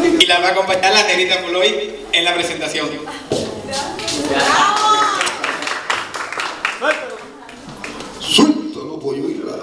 Y la va a acompañar la Negrita Puloy en la presentación. Suéltalo, pollo y la...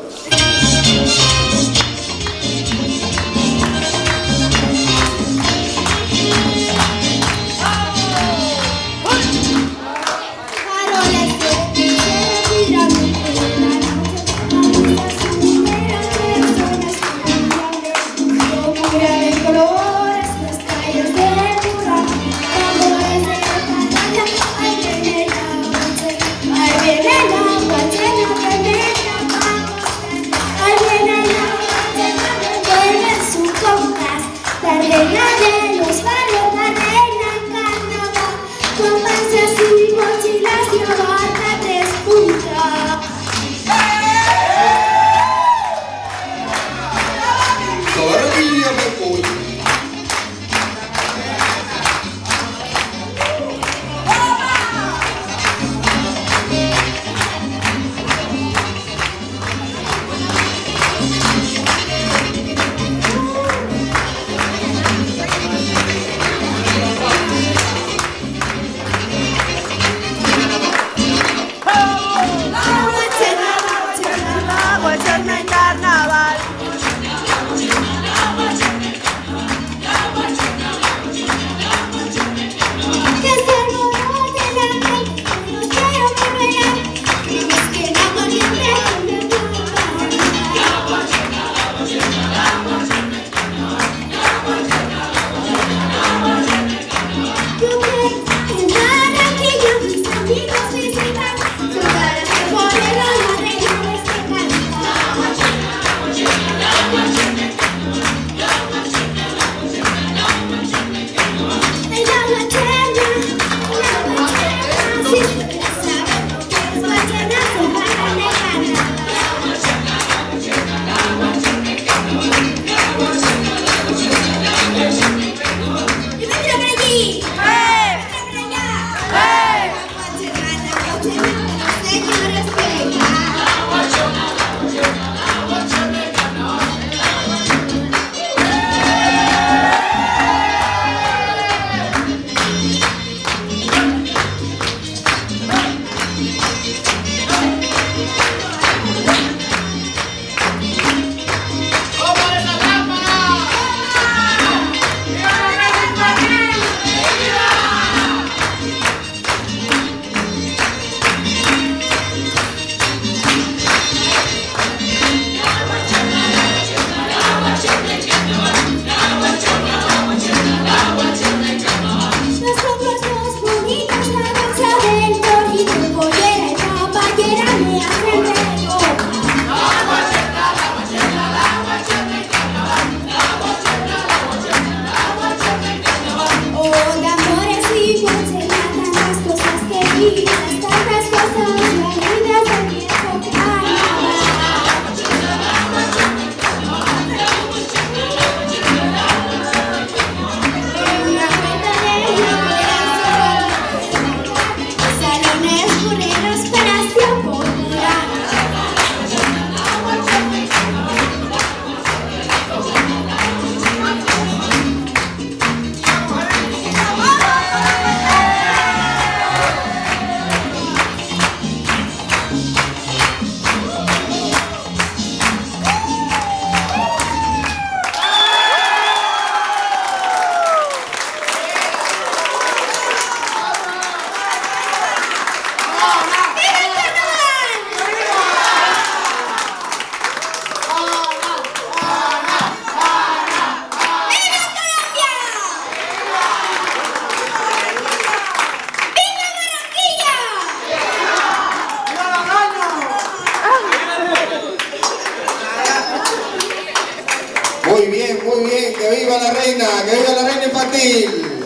Muy bien, que viva la reina infantil.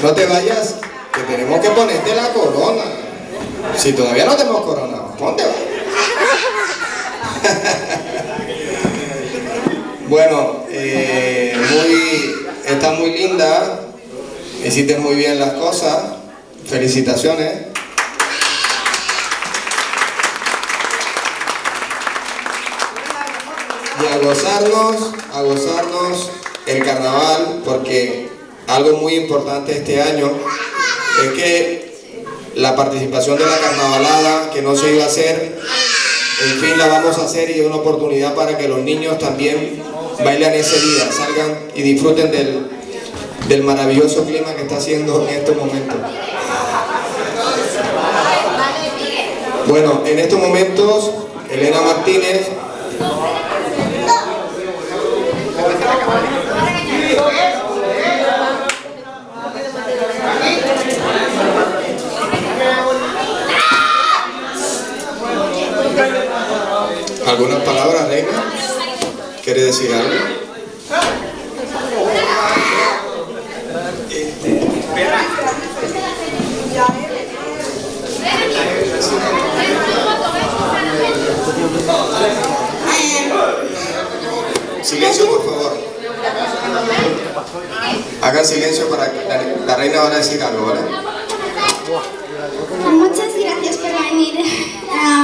No te vayas, que tenemos que ponerte la corona. Si todavía no te hemos coronado, ponte. Bueno, está muy linda, hiciste muy bien las cosas, felicitaciones. y a gozarnos el carnaval, porque algo muy importante este año es que la participación de la carnavalada, que no se iba a hacer, en fin la vamos a hacer, y es una oportunidad para que los niños también bailen ese día, salgan y disfruten del maravilloso clima que está haciendo en estos momentos. Bueno, en estos momentos Elena Martínez ¿algunas palabras, Reina? ¿Quiere decir algo? Silencio, por favor. Hagan silencio para que la reina va a decir algo, ¿vale? Muchas gracias por venir a